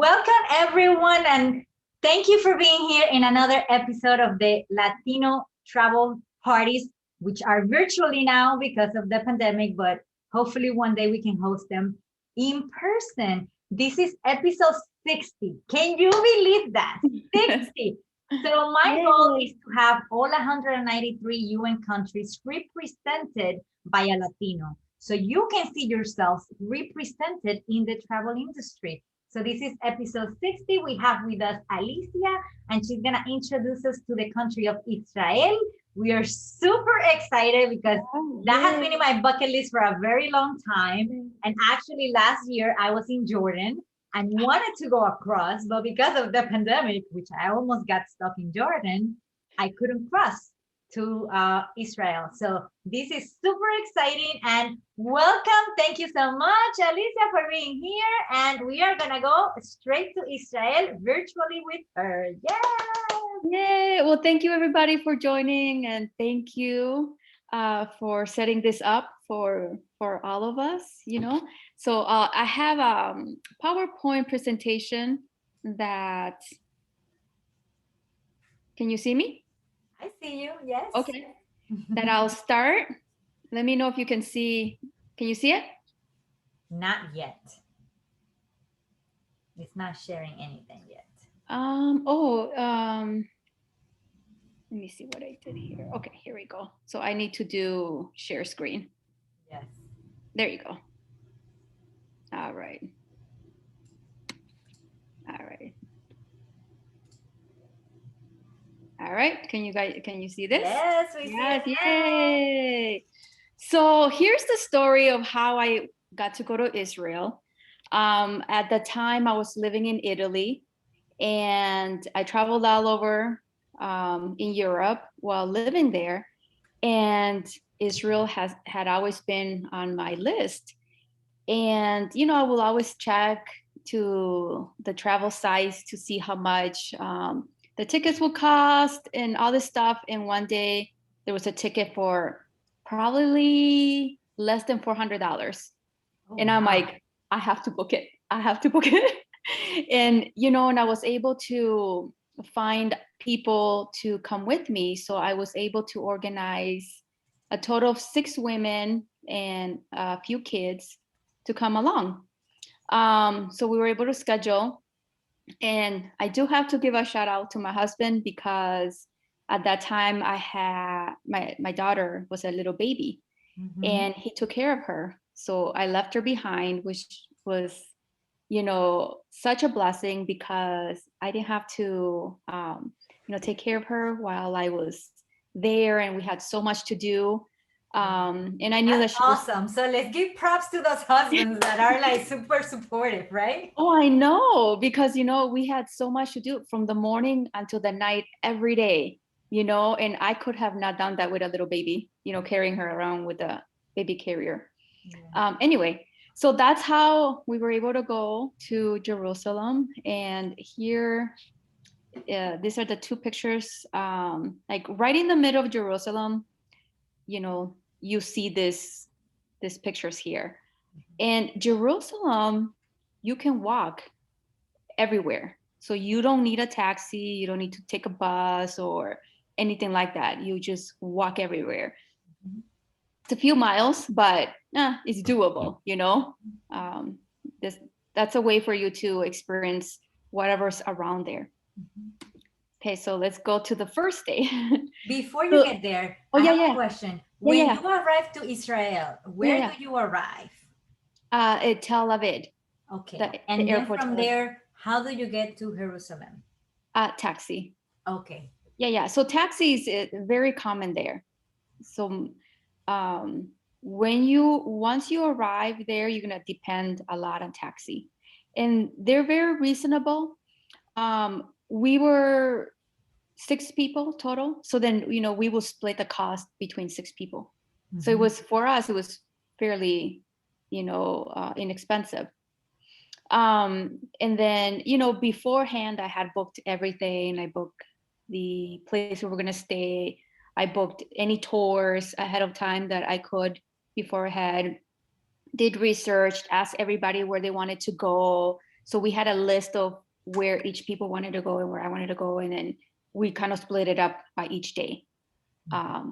Welcome, everyone, and thank you for being here in another episode of the Latino Travel Parties, which are virtually now because of the pandemic, but hopefully one day we can host them in person. This is episode 60. Can you believe that? 60. So my goal is to have all 193 UN countries represented by a Latino. So you can see yourselves represented in the travel industry. So this is episode 60. We have with us Alicia, and she's going to introduce us to the country of Israel. We are super excited because that has been in my bucket list for a very long time. And actually last year I was in Jordan and wanted to go across, but because of the pandemic, which I almost got stuck in Jordan, I couldn't cross to Israel. So this is super exciting and welcome. Thank you so much, Alicia, for being here. And we are gonna go straight to Israel virtually with her. Yay! Well, thank you everybody for joining, and thank you for setting this up for all of us. So I have a PowerPoint presentation that. Can you see me? I see you, yes. Okay, that I'll start. Let me know if you can see. Can you see it? Not yet. It's not sharing anything yet. Let me see what I did here. Okay, here we go. So I need to do share screen. Yes. There you go. All right. All right, can you see this? Yes, we see it. Yay! So here's the story of how I got to go to Israel. At the time I was living in Italy, and I traveled all over in Europe while living there. And Israel had always been on my list. And, I will always check to the travel sites to see how much the tickets will cost and all this stuff. And one day there was a ticket for probably less than $400. And I'm like, I have to book it. And, and I was able to find people to come with me. So I was able to organize a total of 6 women and a few kids to come along. So we were able to schedule. And I do have to give a shout out to my husband, because at that time I had my daughter was a little baby, and he took care of her. So I left her behind, which was, such a blessing, because I didn't have to, take care of her while I was there, and we had so much to do. And I knew That's that she awesome. So let's give props to those husbands that are like super supportive, right? Oh, I know, because we had so much to do from the morning until the night every day, and I could have not done that with a little baby, carrying her around with a baby carrier. Yeah. Anyway, so that's how we were able to go to Jerusalem. And here, these are the 2 pictures, like right in the middle of Jerusalem. You see these pictures here. And Jerusalem, you can walk everywhere. So you don't need a taxi, you don't need to take a bus or anything like that. You just walk everywhere. It's a few miles, but it's doable, that's a way for you to experience whatever's around there. Okay, so let's go to the first day. Before you get there, I have a question. When you arrive to Israel, where do you arrive? At Tel Aviv. Okay, and then from there, how do you get to Jerusalem? Taxi. Okay. Yeah. So taxis is very common there. So once you arrive there, you're gonna depend a lot on taxi, and they're very reasonable. We were 6 people total, so then we will split the cost between 6 people. So it was, for us, it was fairly inexpensive. And then beforehand I had booked everything. I booked the place where we're gonna stay. I booked any tours ahead of time that I could beforehand. Did research, asked everybody where they wanted to go, So we had a list of where each people wanted to go and where I wanted to go. And then we kind of split it up by each day.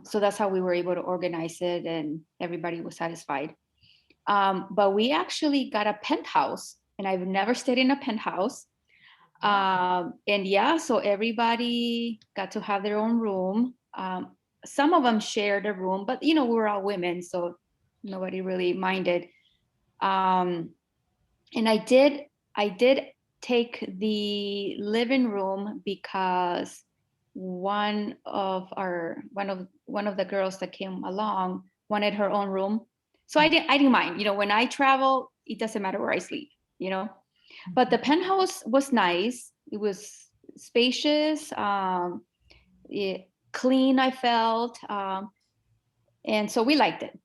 So that's how we were able to organize it, and everybody was satisfied. But we actually got a penthouse, and I've never stayed in a penthouse. And yeah, so everybody got to have their own room. Some of them shared a room, but we were all women, so nobody really minded. And I did take the living room because one of the girls that came along wanted her own room. So I didn't mind. When I travel, it doesn't matter where I sleep, But the penthouse was nice. It was spacious, clean, I felt. And so we liked it.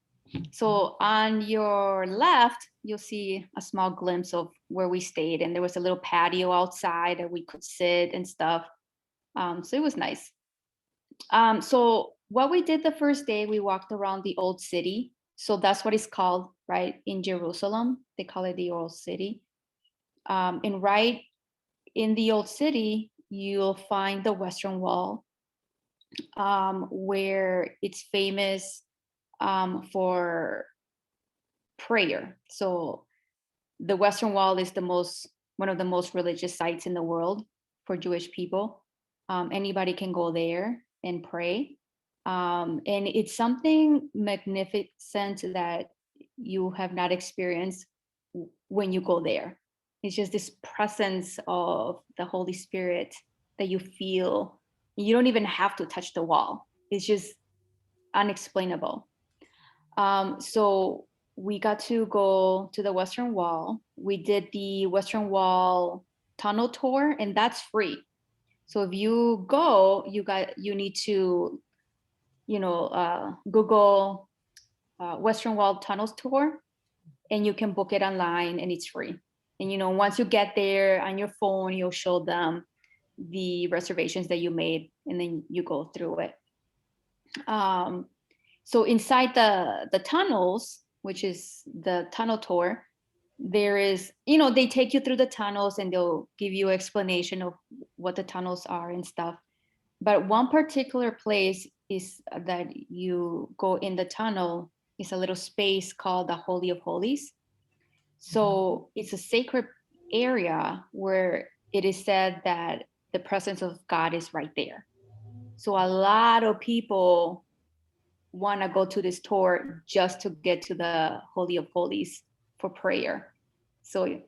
So on your left, you'll see a small glimpse of where we stayed. And there was a little patio outside that we could sit and stuff. So it was nice. So what we did the first day, we walked around the old city. So that's what it's called, right? In Jerusalem, they call it the old city. And right in the old city, you'll find the Western Wall, where it's famous for prayer. So the Western Wall is one of the most religious sites in the world for Jewish people. Anybody can go there and pray. And it's something magnificent that you have not experienced when you go there. It's just this presence of the Holy Spirit that you feel. You don't even have to touch the wall. It's just unexplainable. So we got to go to the Western Wall. We did the Western Wall tunnel tour, and that's free. So if you go, you need to, Google Western Wall tunnels tour, and you can book it online, and it's free. And once you get there on your phone, you'll show them the reservations that you made, and then you go through it. So inside the tunnels, which is the tunnel tour, there is, they take you through the tunnels and they'll give you explanation of what the tunnels are and stuff. But one particular place is that you go in the tunnel is a little space called the Holy of Holies. So it's a sacred area where it is said that the presence of God is right there. So a lot of people want to go to this tour just to get to the Holy of Holies for prayer. So it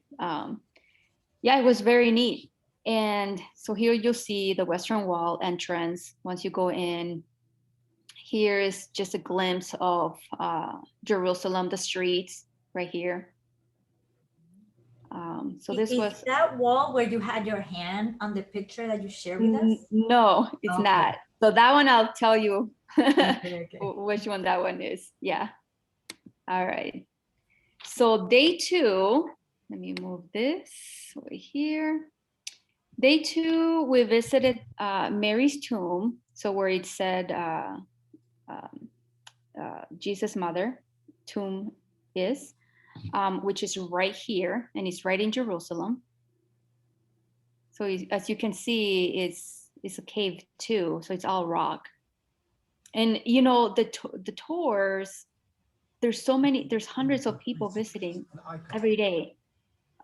was very neat. And so here you'll see the Western Wall entrance. Once you go in, here's just a glimpse of Jerusalem, the streets right here. So this was that wall where you had your hand on the picture that you shared with us? No, it's not. So that one I'll tell you Okay. which one that one is. Yeah. All right. So day 2, let me move this over here. Day 2, we visited Mary's tomb. So where it said Jesus' mother tomb is, which is right here, and it's right in Jerusalem. So as you can see, it's a cave too, so it's all rock. And the tours, there's hundreds of people visiting every day.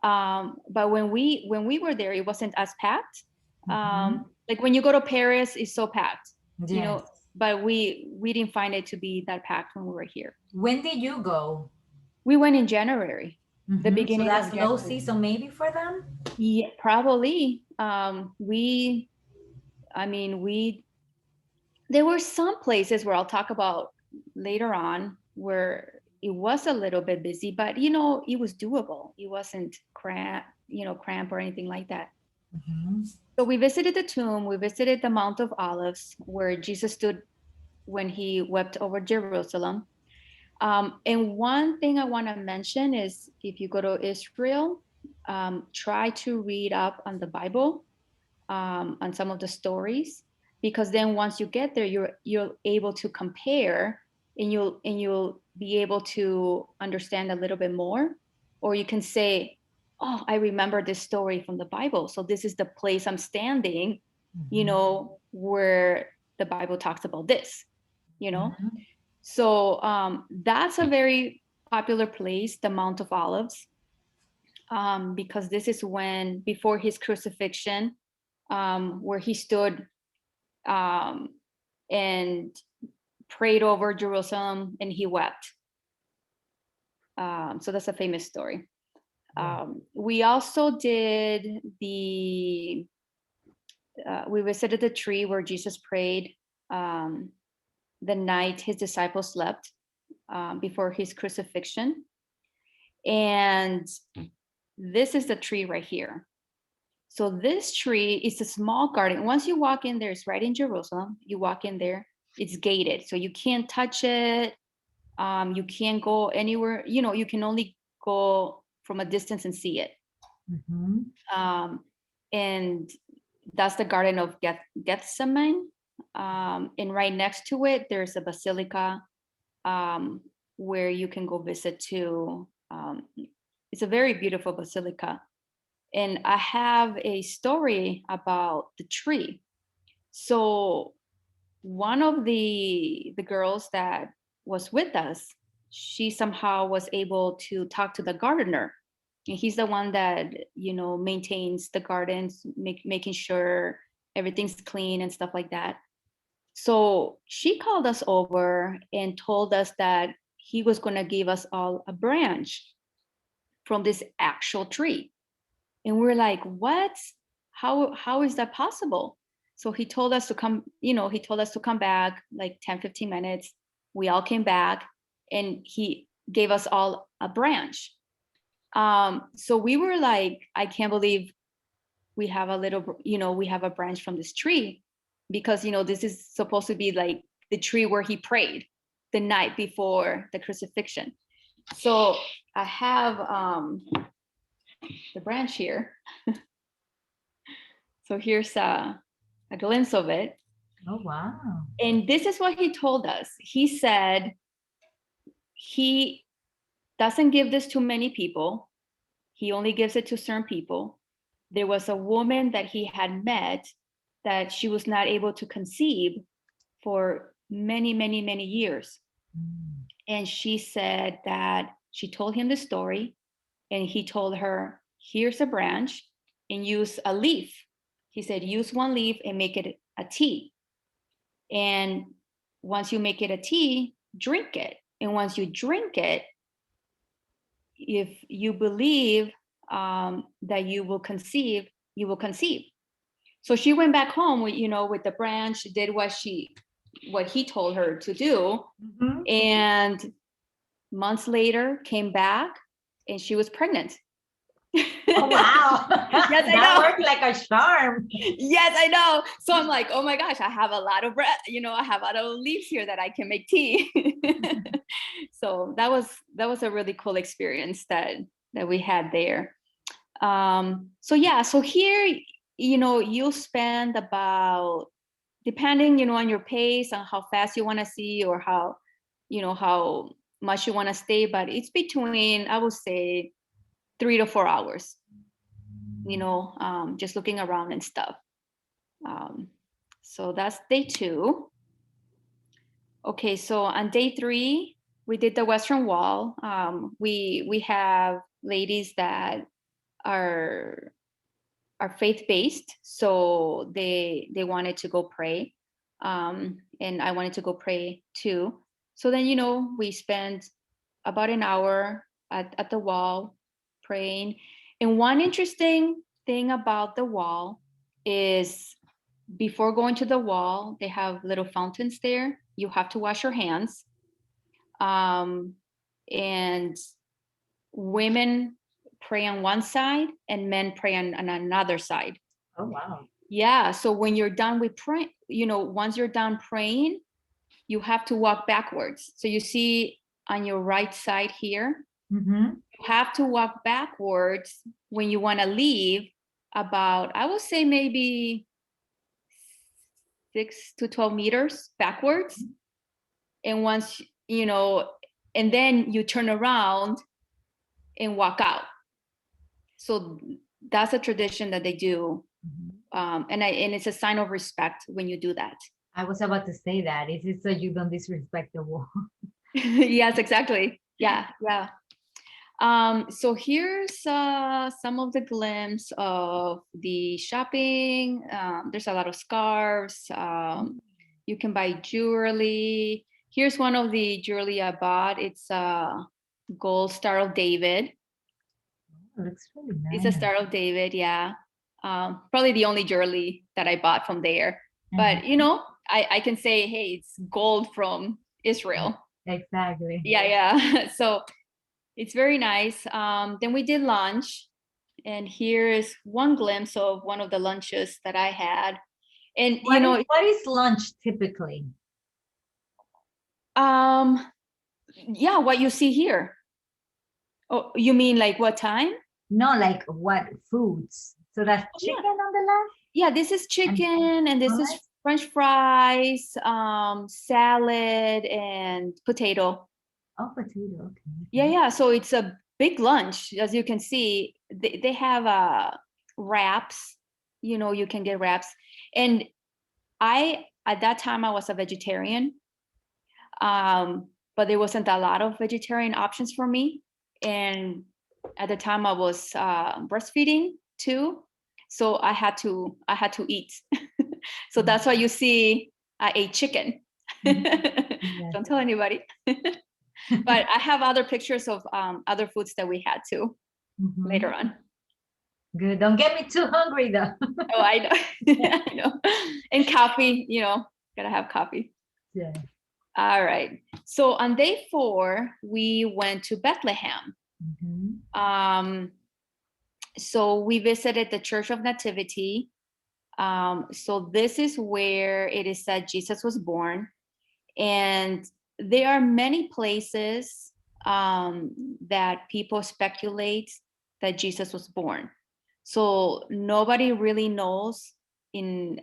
But when we were there, it wasn't as packed. Like when you go to Paris, it's so packed. Yes. But we didn't find it to be that packed when we were here. When did you go? We went in January, the beginning. So that's of low January. season maybe for them? Yeah, probably. There were some places where I'll talk about later on where it was a little bit busy, but it was doable. It wasn't cramp or anything like that. So we visited the tomb. We visited the Mount of Olives, where Jesus stood when he wept over Jerusalem. And one thing I want to mention is, if you go to Israel, try to read up on the Bible, on some of the stories, because then once you get there, you're able to compare, and you'll be able to understand a little bit more, or you can say, oh, I remember this story from the Bible. So this is the place I'm standing, you know, where the Bible talks about this, you know. So that's a very popular place, the Mount of Olives, because this is when, before his crucifixion, where he stood and prayed over Jerusalem and he wept. So that's a famous story. We also did we visited the tree where Jesus prayed the night his disciples slept before his crucifixion. And this is the tree right here. So this tree is a small garden. Once you walk in there, it's right in Jerusalem. You walk in there, it's gated. So you can't touch it. You can't go anywhere. You know, you can only go from a distance and see it. And that's the Garden of Gethsemane. And right next to it, there's a basilica where you can go visit too. It's a very beautiful basilica. And I have a story about the tree. So one of the girls that was with us, she somehow was able to talk to the gardener. And he's the one that, you know, maintains the gardens, making sure everything's clean and stuff like that. So she called us over and told us that he was going to give us all a branch from this actual tree. And we're like, what? How is that possible? So he told us to come, you know, he told us to come back like 10, 15 minutes. We all came back and he gave us all a branch. So we were like, I can't believe we have a little, you know, we have a branch from this tree, because, you know, this is supposed to be like the tree where he prayed the night before the crucifixion. So I have the branch here. So here's a glimpse of it. Oh, wow. And this is what he told us. He said he doesn't give this to many people. He only gives it to certain people. There was a woman that he had met that she was not able to conceive for many, many, many years. And she said that she told him the story, and he told her, here's a branch and use a leaf. He said, use one leaf and make it a tea. And once you make it a tea, drink it. And once you drink it, if you believe that you will conceive, you will conceive. So she went back home with, you know, with the branch, did what he told her to do. And months later came back and she was pregnant. Oh, wow. Yes, I that know. worked like a charm. Yes, I know. So I'm like, oh my gosh, I have a lot of bread, you know, I have a lot of leaves here that I can make tea. So that was a really cool experience that we had there. So yeah, so here, you know, you'll spend about, depending, you know, on your pace and how fast you want to see, or how, you know, how much you want to stay, but it's between, I would say, 3 to 4 hours, you know, just looking around and stuff. So that's day 2. Okay, so on day 3, we did the Western Wall. We have ladies that are faith-based, so they wanted to go pray, and I wanted to go pray too. So then, you know, we spent about an hour at the wall praying. And one interesting thing about the wall is, before going to the wall, they have little fountains there. You have to wash your hands. And women pray on one side and men pray on another side. Oh, wow. Yeah. So when you're done with praying, you know, once you're done praying, you have to walk backwards. So you see on your right side here, you have to walk backwards when you want to leave, about, I would say, maybe 6 to 12 meters backwards. And once, you know, and then you turn around and walk out. So that's a tradition that they do. Mhm. And it's a sign of respect when you do that. I was about to say that. Is it so you don't disrespect the wall? Yes, exactly. Yeah, yeah. So here's some of the glimpse of the shopping. There's a lot of scarves. You can buy jewelry. Here's one of the jewelry I bought. It's a gold Star of David. Oh, looks really It's a nice. Star of David, yeah. Probably the only jewelry that I bought from there. But Mhm. you know, I can say, hey, it's gold from Israel. Exactly. Yeah, yeah. So it's very nice. Then we did lunch, and here is one glimpse of one of the lunches that I had. And you know, What is lunch typically? um, yeah, what you see here. Oh, you mean like what time? No, like what foods? So that's Yeah, chicken on the left yeah. This is and chicken, and this is salad? French fries, salad, and potato. Oh, potato. Okay. Yeah, yeah. So it's a big lunch, as you can see. They have wraps. You know, you can get wraps, and I at that time I was a vegetarian, but there wasn't a lot of vegetarian options for me. And at the time I was breastfeeding too, so I had to eat. So that's why you see I ate chicken. Yes. Don't tell anybody. But I have other pictures of other foods that we had too Mhm. later on. Good. Don't get me too hungry though. Oh, I know. I know. And coffee, you know, gotta have coffee. Yeah. All right. So on day 4, we went to Bethlehem. Mhm. Um, so we visited the Church of Nativity. So this is where it is said Jesus was born. And there are many places that people speculate that Jesus was born. So nobody really knows in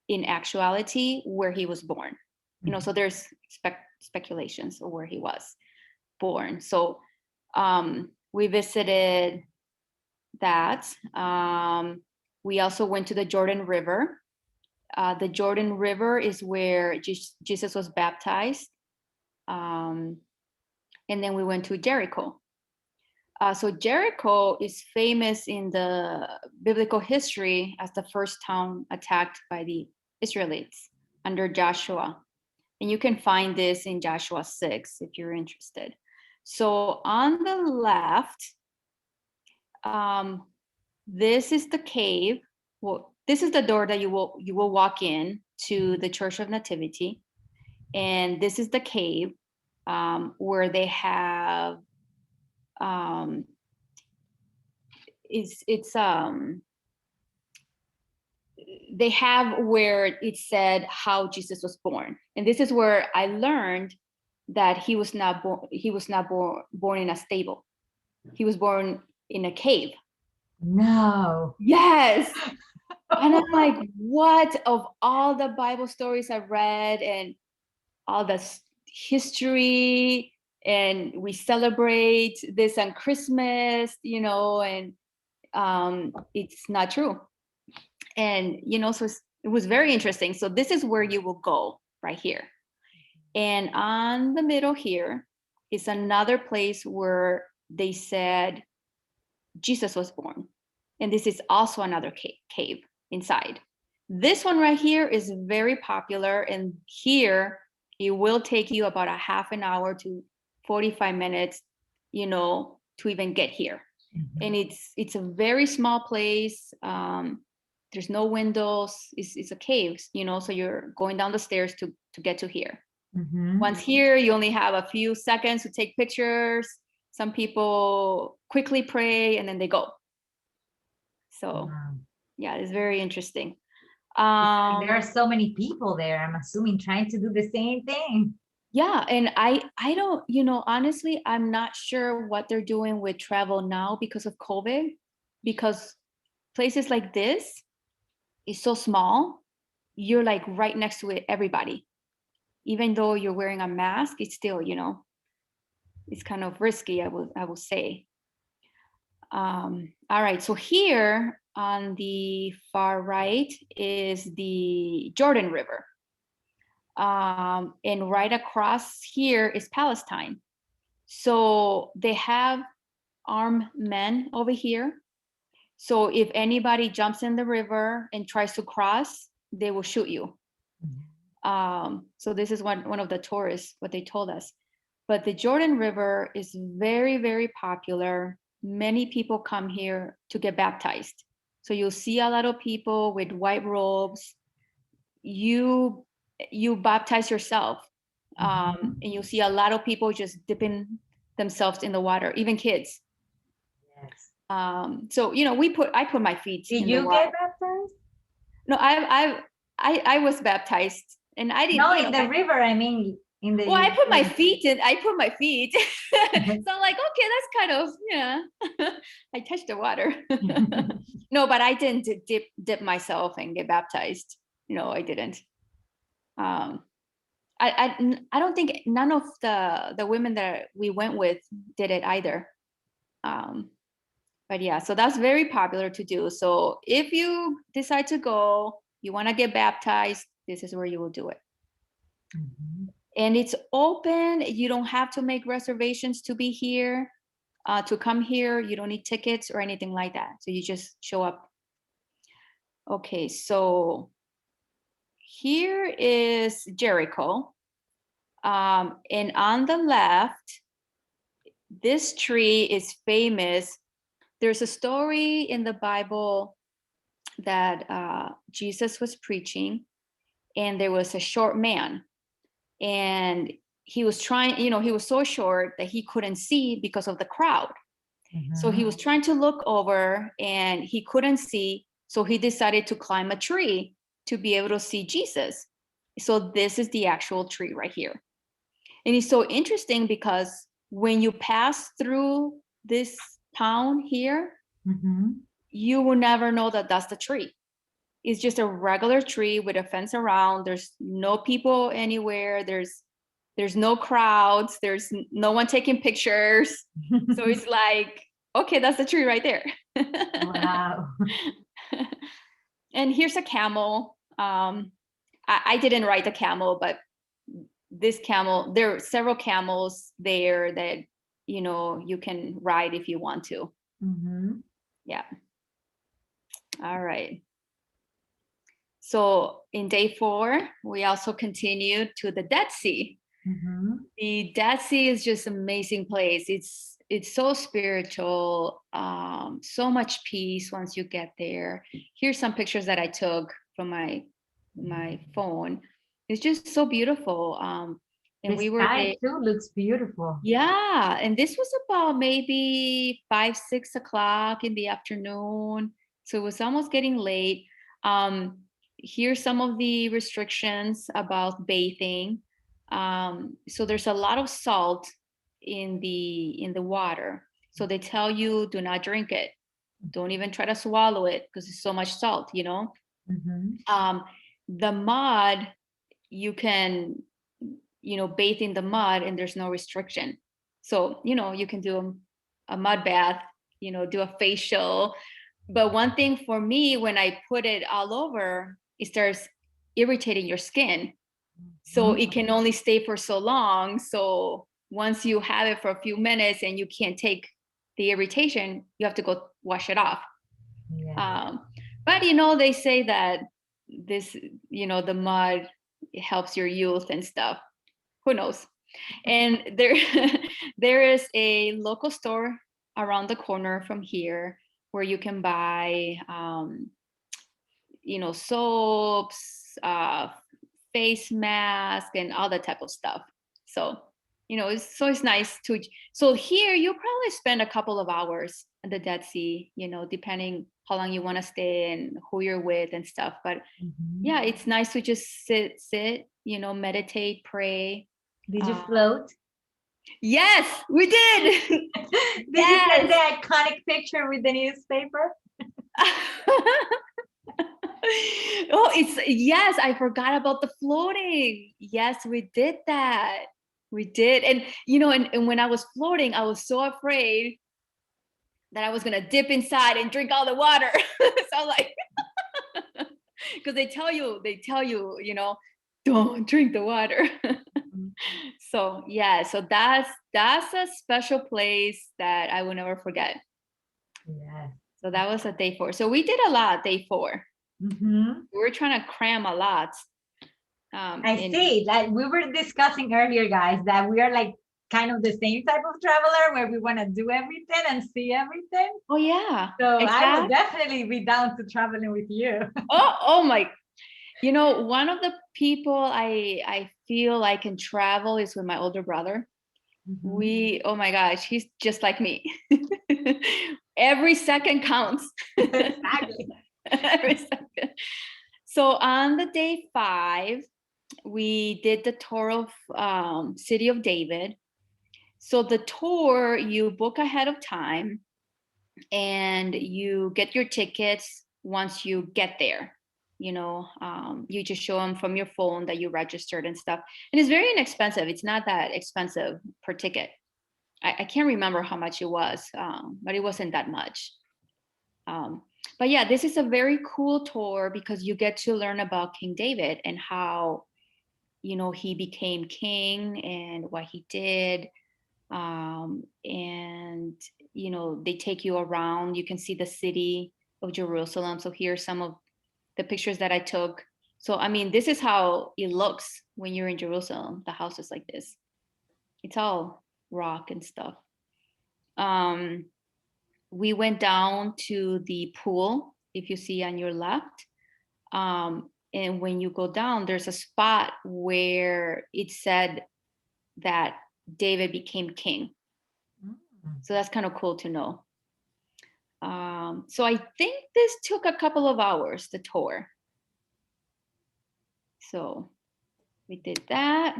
actuality where he was born. You know, so there's speculations of where he was born. So we visited that. We also went to the Jordan River. The Jordan River is where Jesus was baptized. Um, and then we went to Jericho. So Jericho is famous in the biblical history as the first town attacked by the Israelites under Joshua. And you can find this in Joshua 6 if you're interested. So on the left, this is the cave. Well, this is the door that you will walk in to the Church of Nativity, and this is the cave where they have it's they have where it said how Jesus was born, and this is where I learned that he was not born in a stable. He was born in a cave. No. Yes. And I'm like, what? Of all the Bible stories I've read and all the history, and we celebrate this on Christmas, you know, and it's not true. And, you know, so it was very interesting. So this is where you will go right here. And on the middle here is another place where they said Jesus was born. And this is also another cave inside. This one right here is very popular. And here it will take you about a half an hour to 45 minutes, you know, to even get here. And it's a very small place. There's no windows. It's a cave, you know, so you're going down the stairs to get to here. Mhm. Once here, you only have a few seconds to take pictures. Some people quickly pray and then they go. So Wow. yeah, it's very interesting. There are so many people there, I'm assuming, trying to do the same thing. Yeah, and I don't, you know, honestly, I'm not sure what they're doing with travel now because of COVID, because places like this is so small, you're like right next to it, everybody. Even though you're wearing a mask, it's still, you know, it's kind of risky, I will say. All right, so here on the far right is the Jordan River. And right across here is Palestine. So they have armed men over here. So if anybody jumps in the river and tries to cross, they will shoot you. So this is one of the tourists, what they told us. But the Jordan River is very, very popular. Many people come here to get baptized. So you'll see a lot of people with white robes. You baptize yourself. And you'll see a lot of people just dipping themselves in the water, even kids. Yes. So I put my feet Did in you the water. get baptized? No, I was baptized, and I didn't. No, in the river. I mean, in the. Well, I put my feet in. So I'm like, okay, that's kind of, yeah. I touched the water. No, but I didn't dip myself and get baptized. No, I didn't. I don't think none of the women that we went with did it either. But yeah, so that's very popular to do. So if you decide to go, you want to get baptized, this is where you will do it. And it's open. You don't have to make reservations to be here, to come here. You don't need tickets or anything like that. So you just show up. Okay, so here is Jericho. And on the left, this tree is famous. There's a story in the Bible that Jesus was preaching, and there was a short man, and he was trying, he was so short that he couldn't see because of the crowd. So he was trying to look over and he couldn't see. So he decided to climb a tree to be able to see Jesus. So this is the actual tree right here. And it's so interesting because when you pass through this town here, you will never know that that's the tree. It's just a regular tree with a fence around. There's no people anywhere. There's no crowds. There's no one taking pictures. So it's like, okay, that's the tree right there. Wow. And here's a camel. I didn't ride the camel, but this camel, there are several camels there that, you can ride if you want to. Yeah. All right. So in day 4, we also continued to the Dead Sea. The Dead Sea is just an amazing place. It's so spiritual, so much peace once you get there. Here's some pictures that I took from my phone. It's just so beautiful. And the sky too looks beautiful. Yeah, and this was about maybe 5-6 o'clock in the afternoon, so it was almost getting late. Here's some of the restrictions about bathing. So there's a lot of salt in the water, so they tell you do not drink it, don't even try to swallow it because it's so much salt. The mud, you can bathe in the mud and there's no restriction. So, you can do a mud bath, do a facial. But one thing for me, when I put it all over, it starts irritating your skin. So it can only stay for so long. So once you have it for a few minutes and you can't take the irritation, you have to go wash it off. Yeah. But, they say that this, the mud, it helps your youth and stuff. Who knows? And there is a local store around the corner from here where you can buy, soaps, face mask, and all that type of stuff. So, it's nice to. So here you probably spend a couple of hours at the Dead Sea, depending how long you want to stay and who you're with and stuff. But yeah, it's nice to just sit, meditate, pray. Did you float? Yes, we did. Did you send the iconic picture with the newspaper? Yes, I forgot about the floating. Yes, we did that. We did. And, and when I was floating, I was so afraid that I was going to dip inside and drink all the water. So like, because they tell you, you know, don't drink the water. So yeah, so that's a special place that I will never forget. Yes. So that was a day 4. So we did a lot day 4. We were trying to cram a lot. I see. Like we were discussing earlier, guys, that we are like kind of the same type of traveler where we want to do everything and see everything. Oh yeah. So exactly. I will definitely be down to traveling with you. Oh my. You know, one of the people I feel I can travel is with my older brother. Oh my gosh, he's just like me. Every second counts. Exactly. Every second. So on the day 5, we did the tour of City of David. So the tour, you book ahead of time and you get your tickets once you get there. You know, you just show them from your phone that you registered and stuff. And it's very inexpensive. It's not that expensive per ticket. I can't remember how much it was, but it wasn't that much. But yeah, this is a very cool tour because you get to learn about King David and how, you know, he became king and what he did. And, you know, they take you around. You can see the city of Jerusalem. So here's some of the pictures that I took. So, I mean, this is how it looks when you're in Jerusalem. The house is like this. It's all rock and stuff. We went down to the pool, if you see on your left. And when you go down, there's a spot where it said that David became king. So that's kind of cool to know. So I think this took a couple of hours, the tour. So we did that.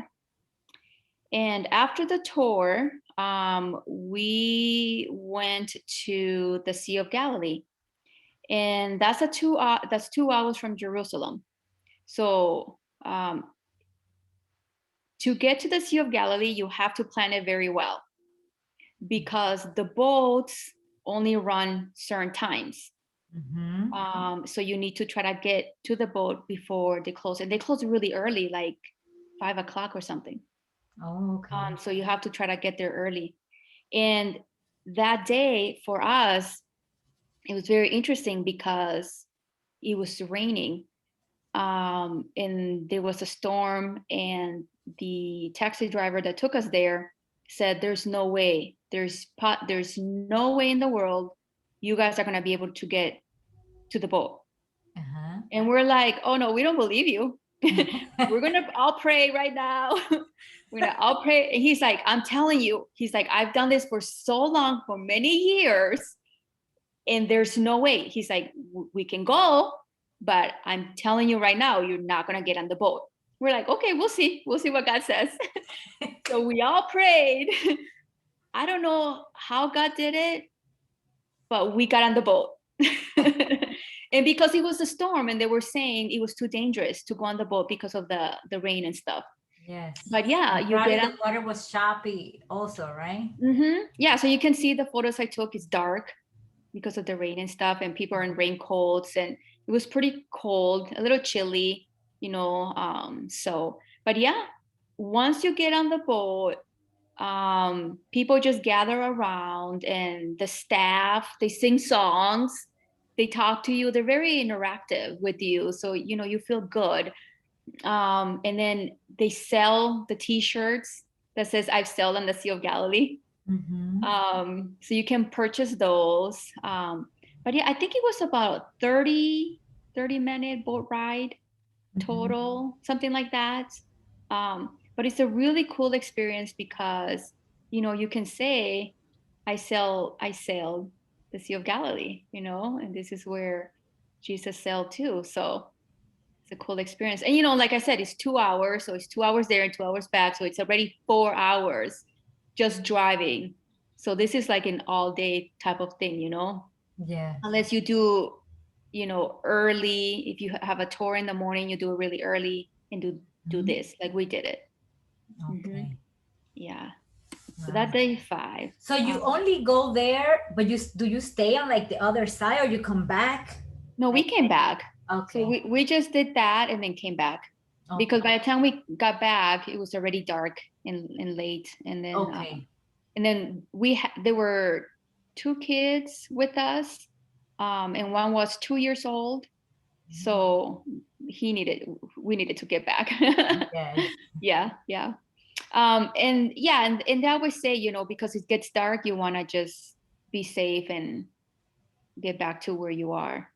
And after the tour, we went to the Sea of Galilee. And that's 2 hours from Jerusalem. So to get to the Sea of Galilee, you have to plan it very well because the boats only run certain times. So you need to try to get to the boat before they close. And they close really early, like 5 o'clock or something. Oh, okay. So you have to try to get there early. And that day for us, it was very interesting because it was raining. And there was a storm, and the taxi driver that took us there said, there's no way, there's no way in the world you guys are going to be able to get to the boat. And we're like, oh no, we don't believe you. We're going to all pray right now. We're going to all pray. And he's like, I'm telling you, he's like, I've done this for so long, for many years, and there's no way. He's like, we can go, but I'm telling you right now, you're not going to get on the boat. We're like, okay, we'll see what God says. So we all prayed. I don't know how God did it, but we got on the boat. And because it was a storm and they were saying it was too dangerous to go on the boat because of the rain and stuff. Yes. But yeah, you get the water was choppy also, right? Yeah, so you can see the photos I took. It's dark because of the rain and stuff, and people are in raincoats, and it was pretty cold, a little chilly, you know. So, but yeah, once you get on the boat, people just gather around, and the staff, they sing songs, they talk to you, they're very interactive with you, so you know, you feel good. And then they sell the t-shirts that says I've sailed on the Sea of Galilee. So you can purchase those. But yeah, I think it was about 30-minute boat ride total, something like that. But it's a really cool experience because, you know, you can say, I sailed the Sea of Galilee, you know, and this is where Jesus sailed too. So it's a cool experience. And, you know, like I said, it's 2 hours. So it's 2 hours there and 2 hours back. So it's already 4 hours just driving. So this is like an all day type of thing, you know? Yeah. Unless you do, you know, early, if you have a tour in the morning, you do it really early and do this, like we did it. Okay. Yeah. So that day 5. So you only go there, but do you stay on like the other side, or you come back? No, we came back. Okay. So we just did that and then came back. Okay. Because by the time we got back, it was already dark and late. And then Okay. and then there were 2 kids with us, and one was 2 years old. So we needed to get back. Yes. Yeah. And I always say, you know, because it gets dark, you want to just be safe and get back to where you are.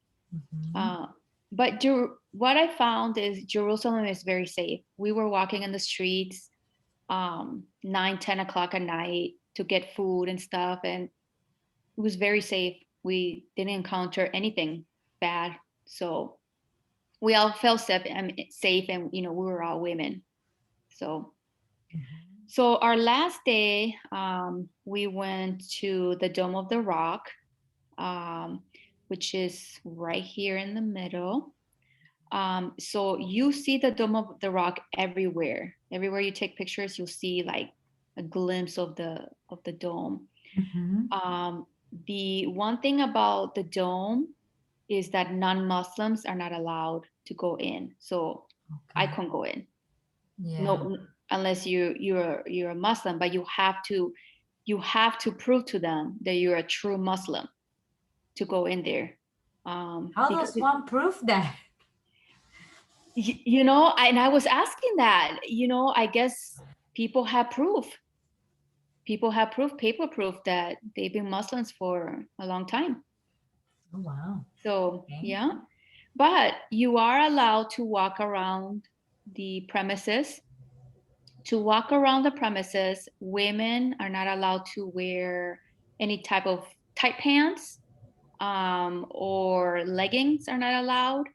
But what I found is Jerusalem is very safe. We were walking in the streets 9-10 o'clock at night to get food and stuff, and it was very safe. We didn't encounter anything bad, so we all felt safe, and you know, we were all women. So our last day, we went to the Dome of the Rock, which is right here in the middle. So you see the Dome of the Rock everywhere. Everywhere you take pictures, you'll see like a glimpse of the dome. The one thing about the dome is that non-Muslims are not allowed to go in. So I couldn't go in. Yeah. No, unless you're a Muslim, but you have to prove to them that you're a true Muslim to go in there. How does one prove that? You know, and I was asking that, you know, I guess people have proof. People have paper proof that they've been Muslims for a long time. Oh, wow. So, yeah. But you are allowed to walk around the premises. To walk around the premises, women are not allowed to wear any type of tight pants, or leggings are not allowed.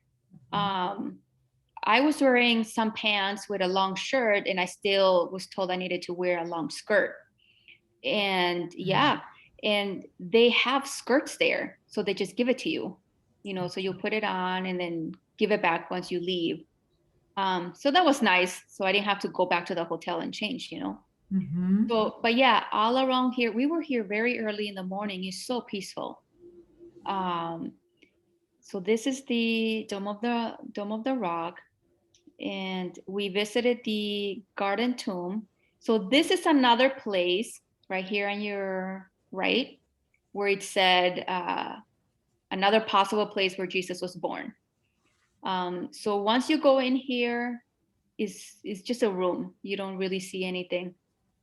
I was wearing some pants with a long shirt, and I still was told I needed to wear a long skirt. And and they have skirts there, so they just give it to you, you know, so you put it on and then give it back once you leave. So that was nice. So I didn't have to go back to the hotel and change, you know. So, but yeah, all around here, we were here very early in the morning. It's so peaceful. So this is the Dome of the Rock, and we visited the Garden Tomb. So this is another place right here on your right, where it said another possible place where Jesus was born. So once you go in here, it's just a room. You don't really see anything,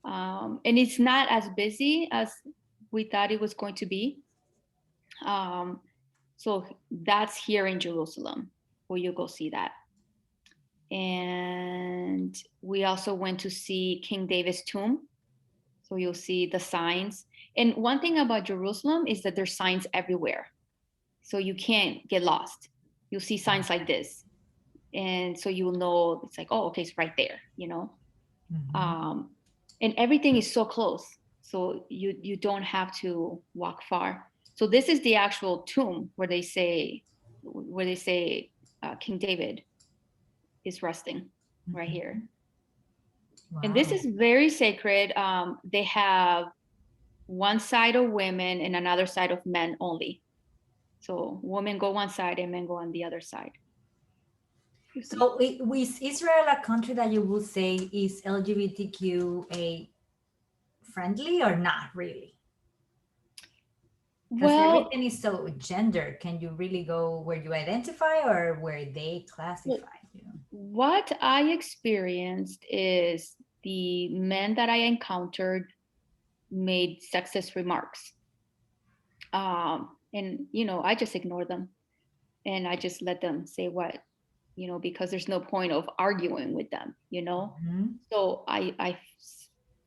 and it's not as busy as we thought it was going to be. So that's here in Jerusalem, where you go see that. And we also went to see King David's tomb. So you'll see the signs. And one thing about Jerusalem is that there's signs everywhere. So you can't get lost. You'll see signs like this. And so you will know, it's like, oh, okay, it's right there, you know. And everything is so close. So you don't have to walk far. So this is the actual tomb where they say King David is resting right here. Wow. And this is very sacred. They have one side of women and another side of men only. So women go one side and men go on the other side. So is Israel a country that you would say is LGBTQA friendly or not really? Because everything is so gendered. Can you really go where you identify or where they classify you? What I experienced is the men that I encountered made sexist remarks. And, you know, I just ignored them and I just let them say what, you know, because there's no point of arguing with them, you know? So I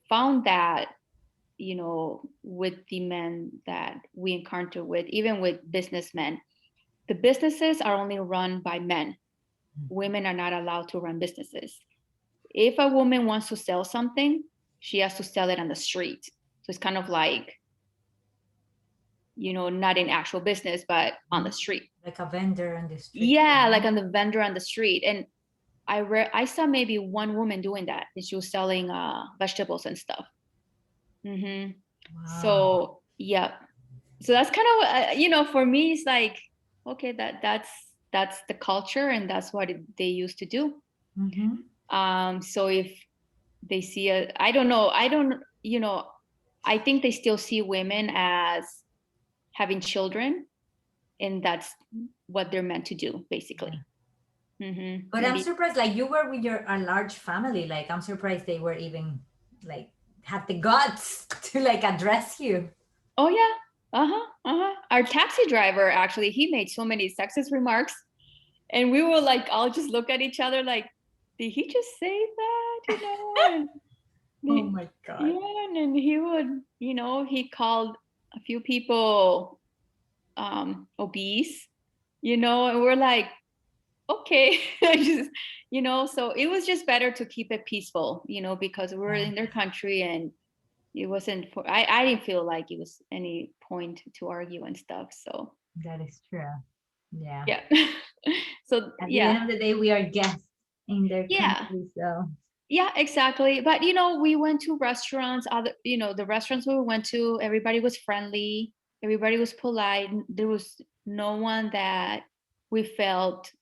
found that, you know, with the men that we encounter with, even with businessmen, the businesses are only run by men. Women are not allowed to run businesses. If a woman wants to sell something, she has to sell it on the street. So it's kind of like, you know, not in actual business, but on the street. Like a vendor on the street. Yeah, like on the vendor on the street. And I saw maybe one woman doing that. She was selling vegetables and stuff. Mm-hmm. Wow. So yeah, so that's kind of for me, it's like, okay, that's the culture, and that's what they used to do. Mm-hmm. So if they see I don't know, I think they still see women as having children, and that's what they're meant to do, basically. Yeah. Mm-hmm. But I'm surprised, like you were with a large family. Like I'm surprised they were even like had the guts to like address you. Oh yeah. Our taxi driver, actually, he made so many sexist remarks, and we were like, all just look at each other like, did he just say that? And Oh my God. yeah, and he would, he called a few people obese, and we're like, okay. Just, so it was just better to keep it peaceful, because we're in their country, and it wasn't I didn't feel like it was any point to argue and stuff. So That is true. Yeah. yeah. So At the yeah. end of the day, we are guests in their Yeah. country. So Yeah, exactly. But we went to restaurants, the restaurants we went to, everybody was friendly, everybody was polite. There was no one that we felt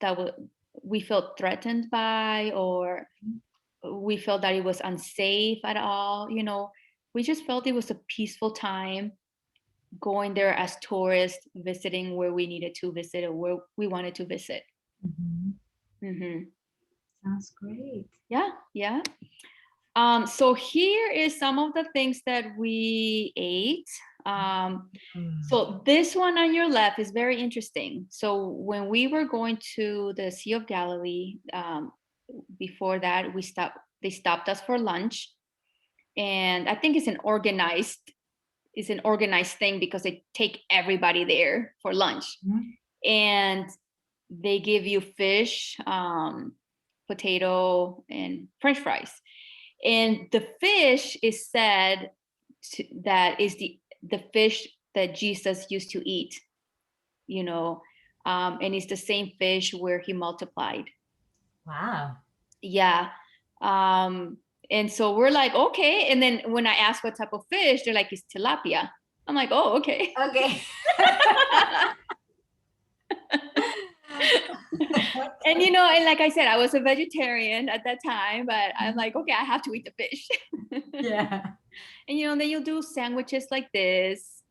threatened by, or we felt that it was unsafe at all. We just felt it was a peaceful time going there as tourists, visiting where we needed to visit or where we wanted to visit. sounds great. Yeah. So here is some of the things that we ate. So this one on your left is very interesting. So when we were going to the Sea of Galilee, before that, they stopped us for lunch. And I think it's an organized thing, because they take everybody there for lunch. And they give you fish, potato, and French fries. And the fish is said that is the fish that Jesus used to eat, and it's the same fish where he multiplied. Wow. Yeah. And so we're like, okay. And then when I asked what type of fish, they're like, it's tilapia. I'm like, oh, okay. Okay. And and like I said, I was a vegetarian at that time, but I'm like, okay, I have to eat the fish. Yeah. And then you'll do sandwiches like this,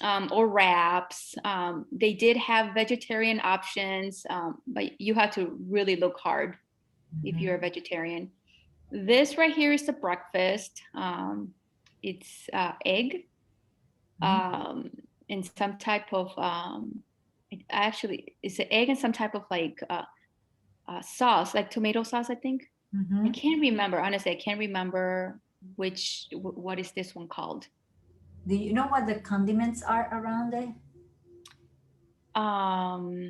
or wraps. They did have vegetarian options, but you have to really look hard if you're a vegetarian. This right here is the breakfast. It's egg, and some type of it's an egg and some type of like sauce, like tomato sauce, I think. I can't remember, honestly. I can't remember what is this one called. Do you know what the condiments are around it? I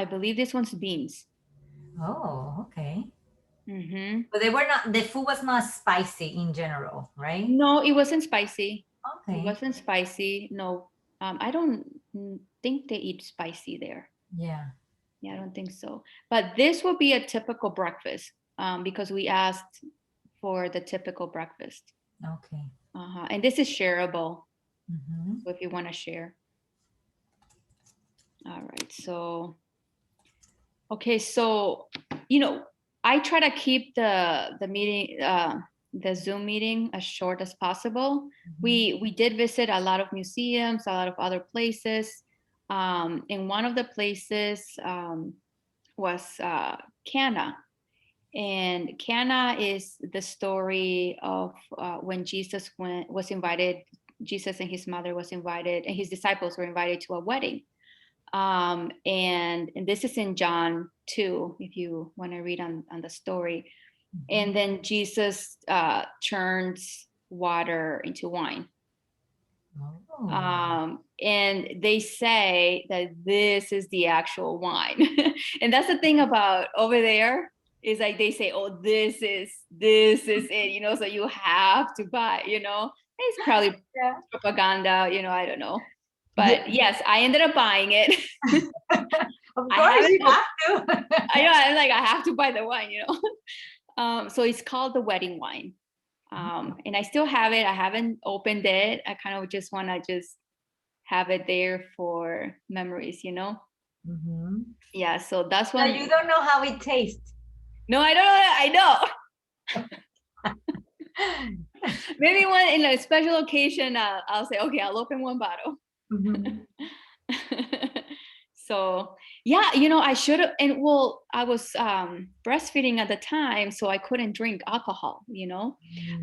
believe this one's beans. Oh, okay. But the food was not spicy in general, right? No, it wasn't spicy. Okay. It wasn't spicy. No, I don't think they eat spicy there. Yeah. Yeah, I don't think so. But this will be a typical breakfast, because we asked for the typical breakfast. Okay. And this is shareable. So if you want to share. All right. So, okay. So, I try to keep the meeting, the Zoom meeting, as short as possible. We did visit a lot of museums, a lot of other places. And one of the places was Cana. And Cana is the story of when Jesus and his mother was invited, and his disciples were invited to a wedding. And this is in John 2, if you want to read on the story. And then Jesus turns water into wine. And they say that this is the actual wine. And that's the thing about over there, is like they say, oh, this is it, so you have to buy, it's probably propaganda, I don't know. But yes, I ended up buying it. Of course, you have to. I know, I'm like, I have to buy the wine, So it's called the wedding wine. And I still have it. I haven't opened it. I kind of just want to just have it there for memories, you know? Mm-hmm. Yeah, so that's So one. you don't know how it tastes. No, I don't know. I know. Maybe one in a special occasion, I'll say, okay, I'll open one bottle. Mm-hmm. So yeah, you know, I should have, and well, I was breastfeeding at the time, so I couldn't drink alcohol, you know.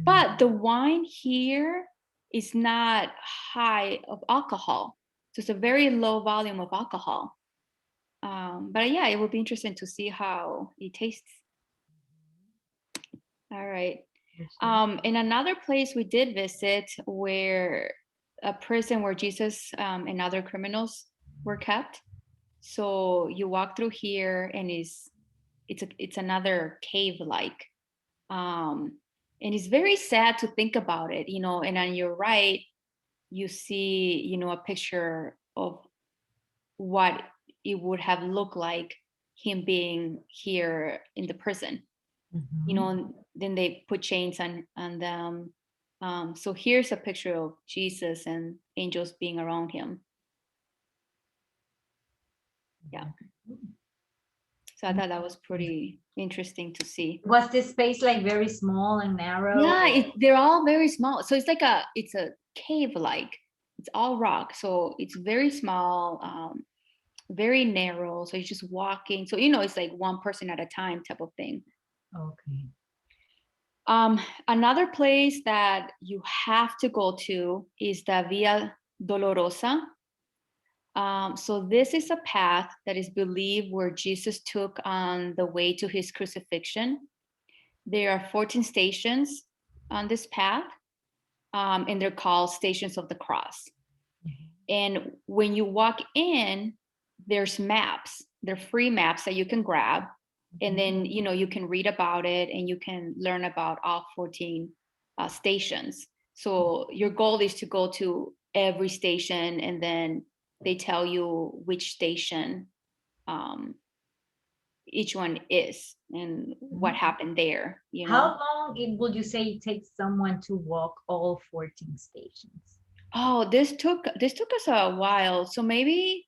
But the wine here is not high of alcohol, so it's a very low volume of alcohol. But yeah, it would be interesting to see how it tastes. All right. In another place we did visit, where a prison where Jesus and other criminals were kept. So you walk through here, and it's another cave like, and it's very sad to think about it, you know. And on your right, you see, you know, a picture of what it would have looked like him being here in the prison. Mm-hmm. You know, and then they put chains on them. So here's a picture of Jesus and angels being around him. Yeah. So I thought that was pretty interesting to see. Was this space like very small and narrow? Yeah, they're all very small. So it's a cave like. It's all rock. So it's very small, very narrow. So you're just walking. So, you know, it's like one person at a time type of thing. Okay. Another place that you have to go to is the Via Dolorosa. So this is a path that is believed where Jesus took on the way to his crucifixion. There are 14 stations on this path, and they're called Stations of the Cross. And when you walk in, there's maps. They're free maps that you can grab. And then, you know, you can read about it, and you can learn about all 14 stations. So your goal is to go to every station, and then they tell you which station each one is and what happened there, you know. How long would you say it takes someone to walk all 14 stations? Oh, this took us a while. So maybe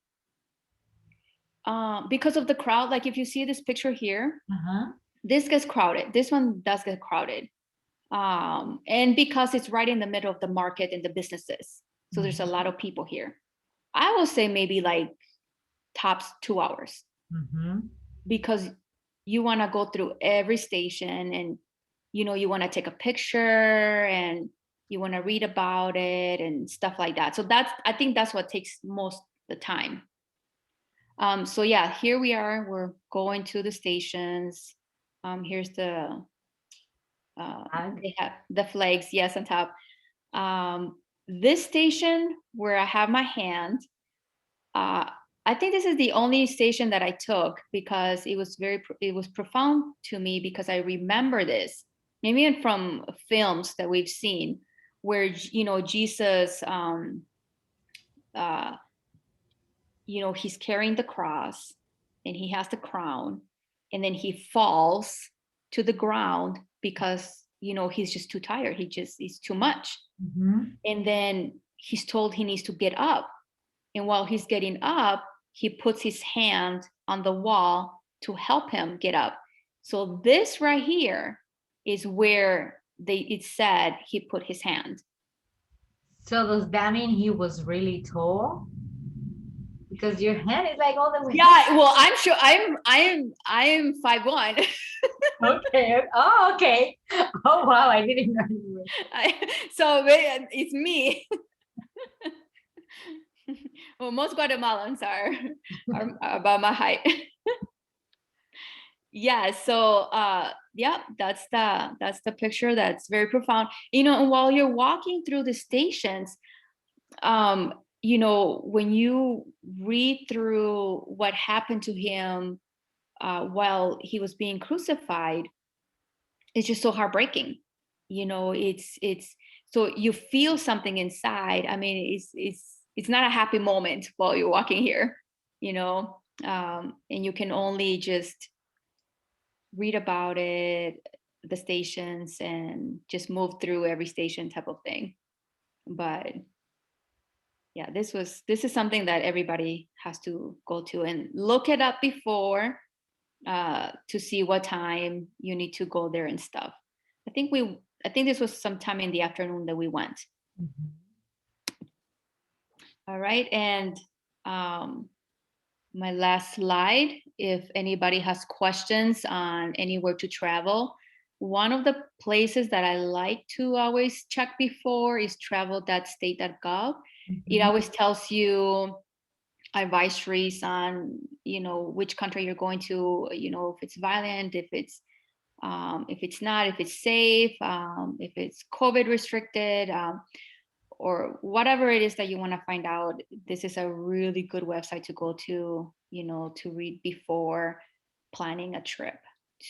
because of the crowd, like if you see this picture here, this gets crowded. This one does get crowded. And because it's right in the middle of the market and the businesses. So there's a lot of people here. I will say maybe like tops 2 hours. Because you want to go through every station, and, you know, you want to take a picture, and you want to read about it and stuff like that. So I think that's what takes most of the time. So yeah, here we are. We're going to the stations. Here's the they have the flags, yes, on top. This station where I have my hand, I think this is the only station that I took, because it was profound to me, because I remember this, maybe from films that we've seen, where, you know, Jesus, you know, he's carrying the cross, and he has the crown, and then he falls to the ground because, you know, he's just too tired. He's too much. And then he's told he needs to get up. And while he's getting up, he puts his hand on the wall to help him get up. So this right here is where it said he put his hand. So does that mean he was really tall? Because your hand is like all the way. Yeah, well, I'm sure I'm 5'1". Okay. Oh, okay. Oh, wow. I didn't know you were. So it's me. Well, most Guatemalans are about my height. Yeah, so yeah, that's the picture. That's very profound. You know, and while you're walking through the stations, you know, when you read through what happened to him while he was being crucified, it's just so heartbreaking. You know, it's so you feel something inside. I mean, it's not a happy moment while you're walking here, you know, and you can only just read about it, the stations and just move through every station type of thing. But yeah, this is something that everybody has to go to and look it up before to see what time you need to go there and stuff. I think this was sometime in the afternoon that we went. Mhm. All right, and my last slide, if anybody has questions on anywhere to travel, one of the places that I like to always check before is travel.state.gov. It Mhm. always tells you advisories on, which country you're going to, if it's violent, if it's not, if it's safe, if it's COVID restricted, or whatever it is that you want to find out. This is a really good website to go to, to read before planning a trip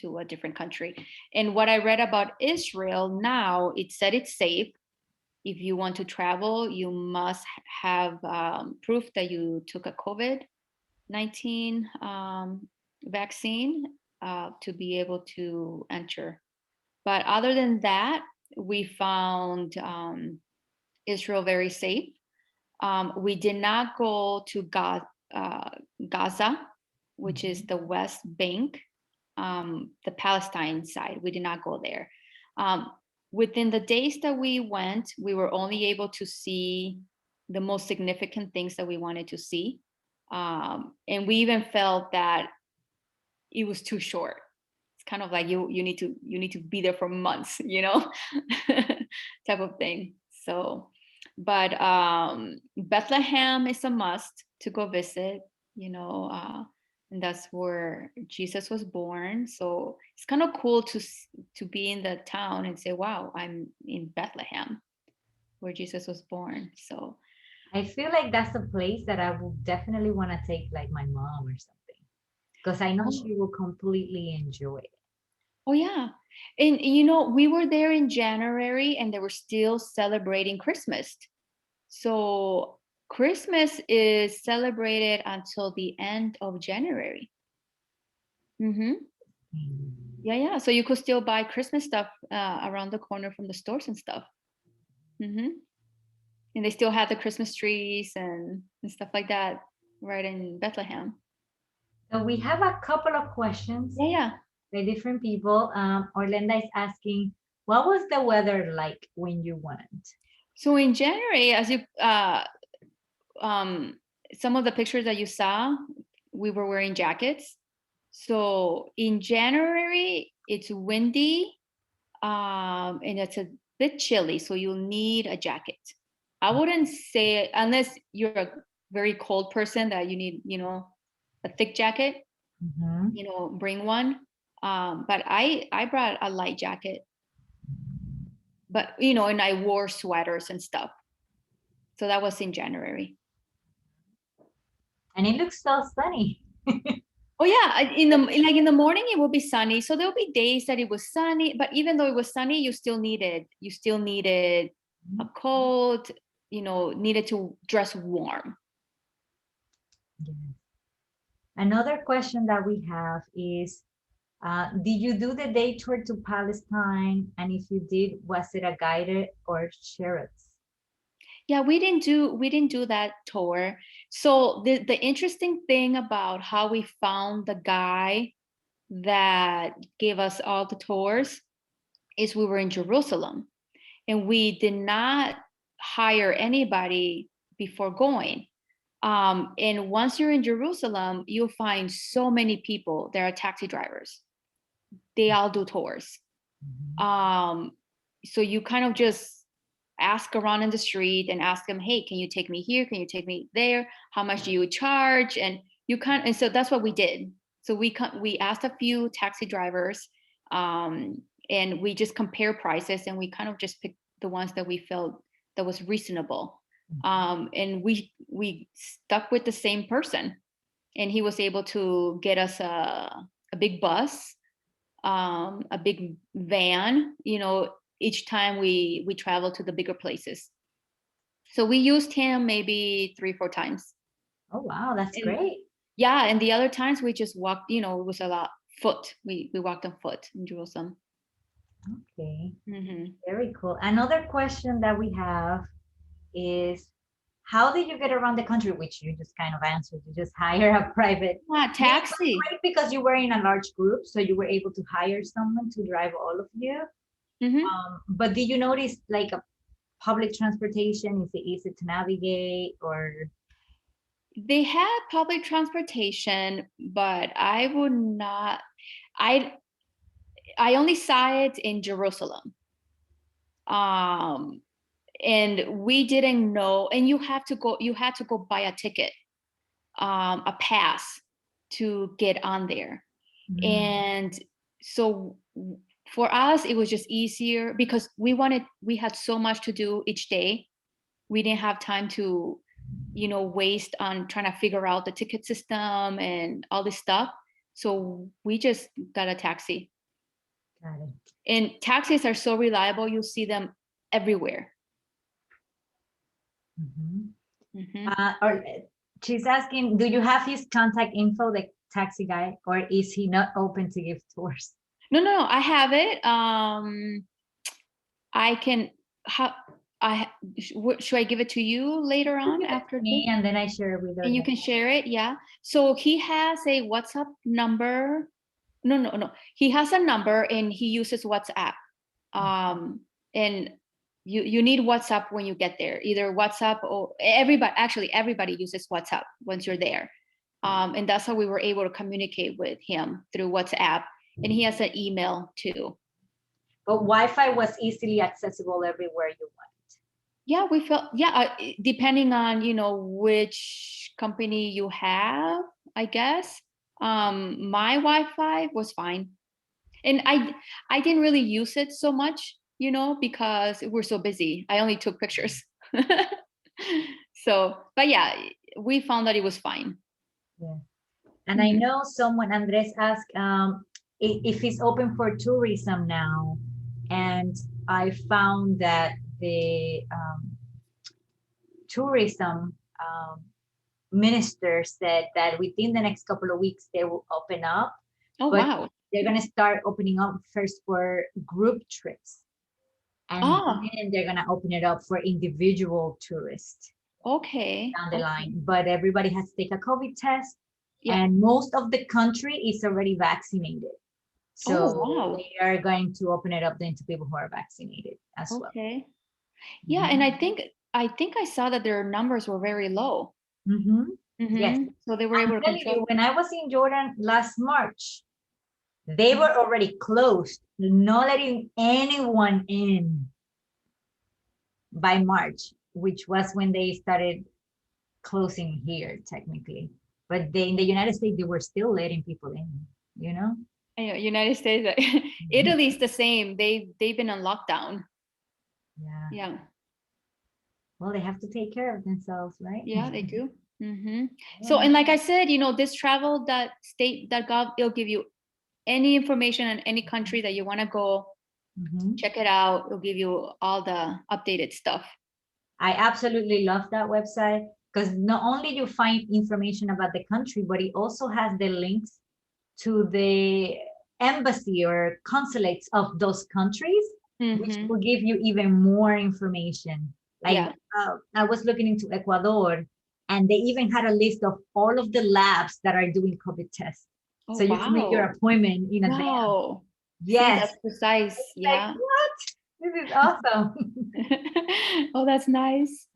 to a different country. And what I read about Israel now, it said it's safe. If you want to travel, you must have proof that you took a COVID-19 vaccine to be able to enter. But other than that, we found Israel very safe. We did not go to Gaza, which is the West Bank, the Palestine side. We did not go there. Within the days that we went, we were only able to see the most significant things that we wanted to see. And we even felt that it was too short. It's kind of like you need to be there for months, type of thing. So, but Bethlehem is a must to go visit, and that's where Jesus was born. So it's kind of cool to be in the town and say, wow, I'm in Bethlehem where Jesus was born. So I feel like that's a place that I would definitely want to take like my mom or something, because I know she will completely enjoy it. oh yeah. And we were there in January and they were still celebrating Christmas. So Christmas is celebrated until the end of January. Mm-hmm. Yeah. So you could still buy Christmas stuff around the corner from the stores and stuff. Mm-hmm. And they still have the Christmas trees and stuff like that right in Bethlehem. So we have a couple of questions Yeah. by different people. Orlando is asking, what was the weather like when you went? So in January, as you some of the pictures that you saw, we were wearing jackets. So in January, it's windy, and it's a bit chilly, so you'll need a jacket. I wouldn't say, unless you're a very cold person that you need, a thick jacket, Mhm. bring one. But I brought a light jacket, but and I wore sweaters and stuff. So that was in January. And it looks so sunny. Oh yeah, in the morning it will be sunny. So there'll be days that it was sunny, but even though it was sunny, you still needed a coat, needed to dress warm. Yes. Another question that we have is, did you do the day tour to Palestine? And if you did, was it a guided or shared? Yeah, we didn't do that tour. So the interesting thing about how we found the guy that gave us all the tours is we were in Jerusalem and we did not hire anybody before going. And once you're in Jerusalem, you'll find so many people. There are taxi drivers. They all do tours. So you kind of just ask around in the street and ask them, hey, can you take me here? Can you take me there? How much do you charge? And so that's what we did. So we asked a few taxi drivers, and we just compare prices, and we kind of just picked the ones that we felt that was reasonable. And we stuck with the same person, and he was able to get us a big bus, a big van, each time we travel to the bigger places. So we used him maybe 3-4 times. Oh, wow, that's great. Yeah, and the other times we just walked, it was a lot foot. We walked on foot in Jerusalem. Okay, Mm-hmm. very cool. Another question that we have is, how did you get around the country? Which you just kind of answered. You just hire a private. Taxi. Great, because you were in a large group, so you were able to hire someone to drive all of you. Mm-hmm. But did you notice like a public transportation? Is it easy to navigate, or? They had public transportation, but I would not. I only saw it in Jerusalem. And we didn't know. And you had to go buy a ticket, a pass to get on there. Mm. And so for us, it was just easier because we had so much to do each day. We didn't have time to, waste on trying to figure out the ticket system and all this stuff. So we just got a taxi. Got it. And taxis are so reliable. You see them everywhere. Mm-hmm. Mm-hmm. Or she's asking, do you have his contact info, the taxi guy, or is he not open to give tours? No, I have it. I can. Should I give it to you later on after me, this? and then I share it with her. And you can share it, yeah. So he has a WhatsApp number. No. He has a number and he uses WhatsApp. And you need WhatsApp when you get there. Either WhatsApp or everybody uses WhatsApp once you're there. And that's how we were able to communicate with him, through WhatsApp. And he has an email too. But Wi-Fi was easily accessible everywhere you went. Yeah, we felt, depending on, which company you have, I guess. My Wi-Fi was fine. And I didn't really use it so much, because we're so busy. I only took pictures. So, but yeah, we found that it was fine. Yeah. And I know someone, Andres, asked if it's open for tourism now. And I found that the tourism minister said that within the next couple of weeks, they will open up. Oh, but wow. They're going to start opening up first for group trips. And then they're going to open it up for individual tourists. Okay. Down the line. But everybody has to take a COVID test. Yeah. And most of the country is already vaccinated. So they are going to open it up then to people who are vaccinated as well. Okay. Yeah. And I think I saw that their numbers were very low. Yes. So they were able to control. When I was in Jordan last March, they were already closed, not letting anyone in by March, which was when they started closing here technically. But in the United States, they were still letting people in, United States, Italy's the same. They've been on lockdown. Yeah. Well, they have to take care of themselves, right? Yeah, they do. So, and like I said, this travel.state.gov, it'll give you any information on any country that you want to go. Check it out. It'll give you all the updated stuff. I absolutely love that website, because not only you find information about the country, but it also has the links to the embassy or consulates of those countries, which will give you even more information. Like I was looking into Ecuador, and they even had a list of all of the labs that are doing COVID tests. So you can make your appointment in advance. Yes. See, that's precise. Yeah. Like, what? This is awesome. Oh, that's nice.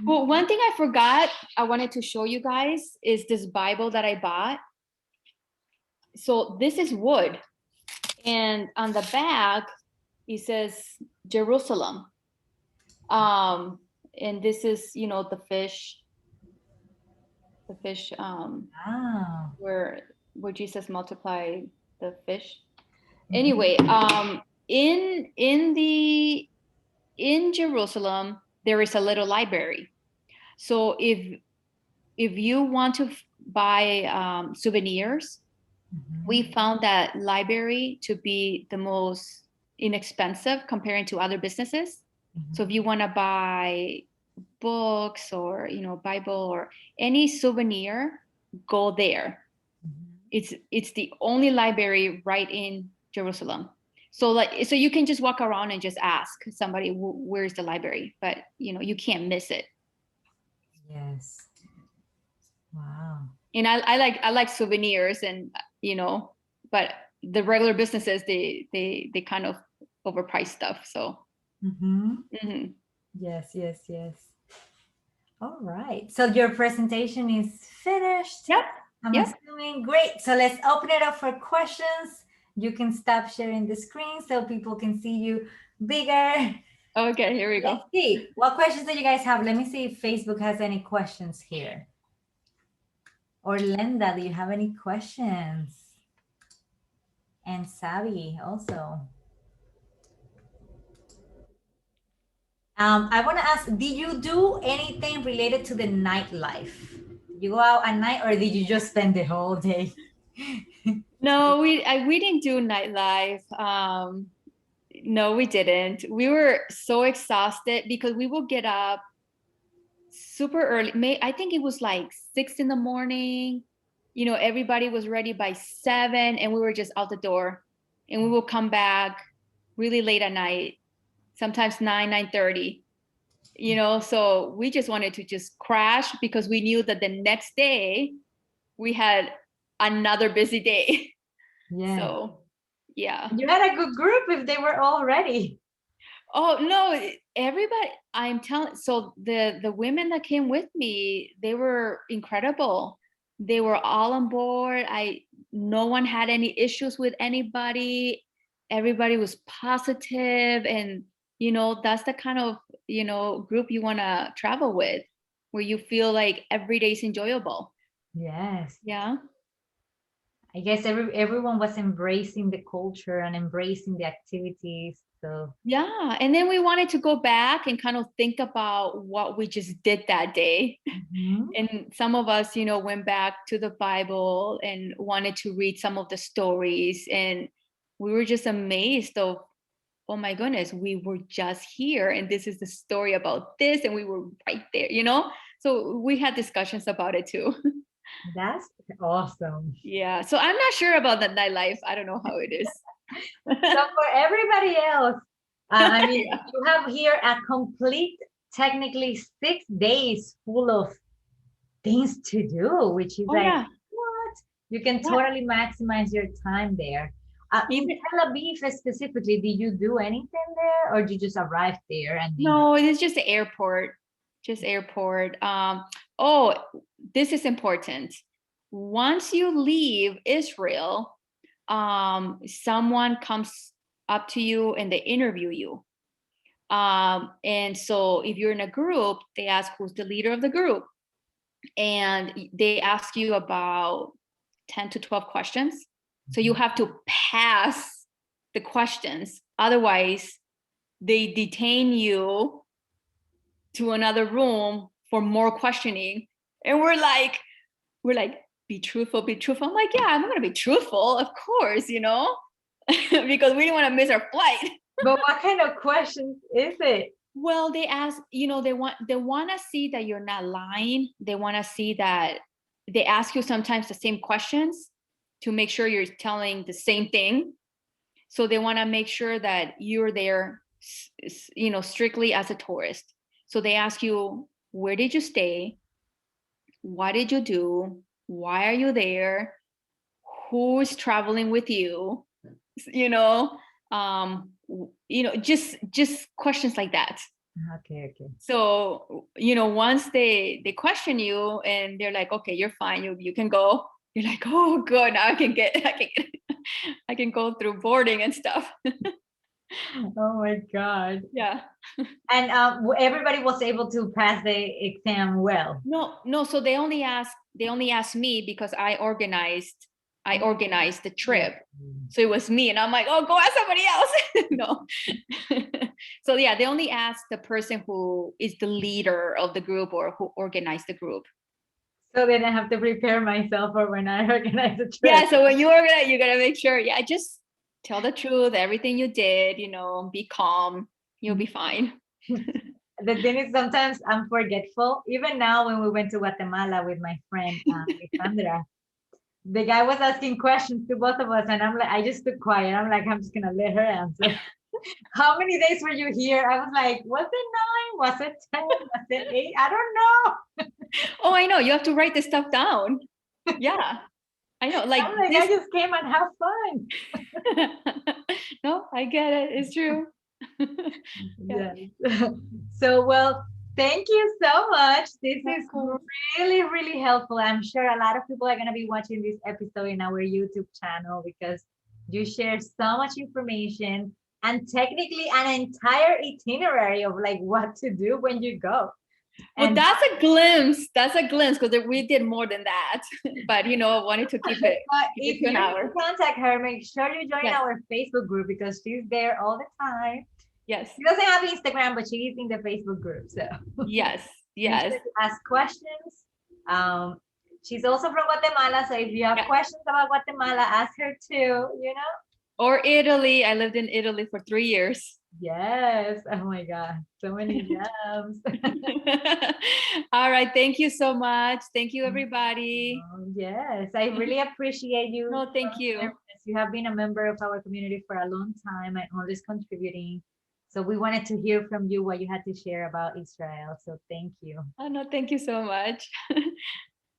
Well, one thing I forgot, I wanted to show you guys, is this Bible that I bought. So this is wood. And on the back, it says Jerusalem. And this is, the fish, where Jesus multiplied the fish. Anyway, in Jerusalem, there is a little library. So if you want to buy souvenirs, we found that library to be the most inexpensive comparing to other businesses. So if you want to buy books or Bible or any souvenir, go there. It's the only library right in Jerusalem. So so you can just walk around and just ask somebody, where's the library? But you can't miss it. Yes. Wow. And I like souvenirs, and but the regular businesses, they kind of overprice stuff. So Yes, yes, yes. All right. So your presentation is finished. Yep. I'm assuming. Great. So let's open it up for questions. You can stop sharing the screen so people can see you bigger. Okay, here we go. Let's see. What questions do you guys have? Let me see if Facebook has any questions here. Or Linda, do you have any questions? And Savi also. I want to ask, did you do anything related to the nightlife? Did you go out at night, or did you just spend the whole day? No, we didn't do nightlife. No, we didn't. We were so exhausted because we would get up super early. I think it was like 6 a.m. Everybody was ready by 7, and we were just out the door, and we will come back really late at night, sometimes 9:30. So we just wanted to just crash because we knew that the next day we had another busy day. Yeah. So yeah. You had a good group if they were all ready. Oh no, everybody, I'm telling, so the women that came with me, they were incredible. They were all on board. No one had any issues with anybody. Everybody was positive, and that's the kind of group you want to travel with, where you feel like every day is enjoyable. Yes. Yeah. I guess everyone was embracing the culture and embracing the activities. So yeah, and then we wanted to go back and kind of think about what we just did that day. And some of us, went back to the Bible and wanted to read some of the stories, and we were just amazed of, oh my goodness, we were just here, and this is the story about this, and we were right there, so we had discussions about it too. That's awesome. Yeah, so I'm not sure about the nightlife. I don't know how it is. So for everybody else, I mean, you have here a complete, technically 6 days full of things to do, which is what? You can totally maximize your time there. In Tel Aviv specifically, did you do anything there, or did you just arrive there? No, it is just the airport. Just airport. Oh, this is important. Once you leave Israel, someone comes up to you and they interview you. And so if you're in a group, they ask who's the leader of the group. And they ask you about 10 to 12 questions. So you have to pass the questions. Otherwise, they detain you to another room for more questioning. And we're like, be truthful, be truthful. I'm like, yeah, I'm gonna be truthful, of course, because we didn't want to miss our flight. But what kind of questions is it? Well, they ask, they want to see that you're not lying. They want to see that they ask you sometimes the same questions to make sure you're telling the same thing. So they want to make sure that you're there, strictly as a tourist. So they ask you, where did you stay? What did you do? Why are you there? Who is traveling with you? Just questions like that. Okay. So, once they question you and they're like, okay, you're fine, you can go. You're like, oh, good, now I can go through boarding and stuff. Oh my God. Yeah. And everybody was able to pass the exam well. No. So they only asked me because I organized the trip. So it was me, and I'm like, oh, go ask somebody else. No. So yeah, they only asked the person who is the leader of the group or who organized the group. So then I have to prepare myself for when I organize the trip. Yeah, so when you organize, you gotta make sure, just tell the truth, everything you did, be calm, you'll be fine. The thing is, sometimes I'm forgetful. Even now, when we went to Guatemala with my friend Alexandra, the guy was asking questions to both of us, and I'm like, I just stood quiet. I'm like, I'm just gonna let her answer. How many days were you here? I was like, was it 9? Was it 10? Was it 8? I don't know. Oh, I know. You have to write this stuff down. Yeah, I know. Like, I'm like, I just came and have fun. No, I get it. It's true. Yes. So, well, thank you so much. This is Welcome. really, really helpful. I'm sure a lot of people are going to be watching this episode in our YouTube channel because you share so much information and technically an entire itinerary of like what to do when you go. Well, And that's a glimpse. That's a glimpse because we did more than that. But I wanted to keep it. if to an you hour. contact her, make sure you join Yes. our Facebook group because she's there all the time. Yes. She doesn't have Instagram, but she is in the Facebook group. So Yes. make Yes. sure to ask questions. She's also from Guatemala, so if you have questions about Guatemala, ask her too. Or Italy. I lived in Italy for 3 years. Yes. Oh my God, so many gems. All right. Thank you so much. Thank you, everybody. Yes, I really appreciate you. No, thank you. You have been a member of our community for a long time and always contributing. So we wanted to hear from you what you had to share about Israel. So thank you. Oh, no, thank you so much.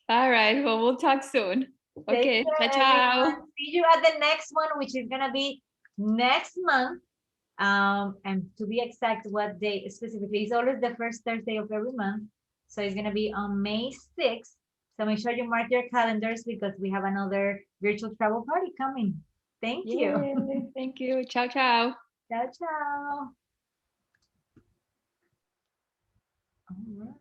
All right. Well, we'll talk soon. Okay. Ciao. See you at the next one, which is going to be next month. And to be exact, what day specifically? It's always the first Thursday of every month. So it's going to be on May 6th. So make sure you mark your calendars because we have another virtual travel party coming. Thank you. Thank you. Ciao, ciao. Ciao, ciao. All right.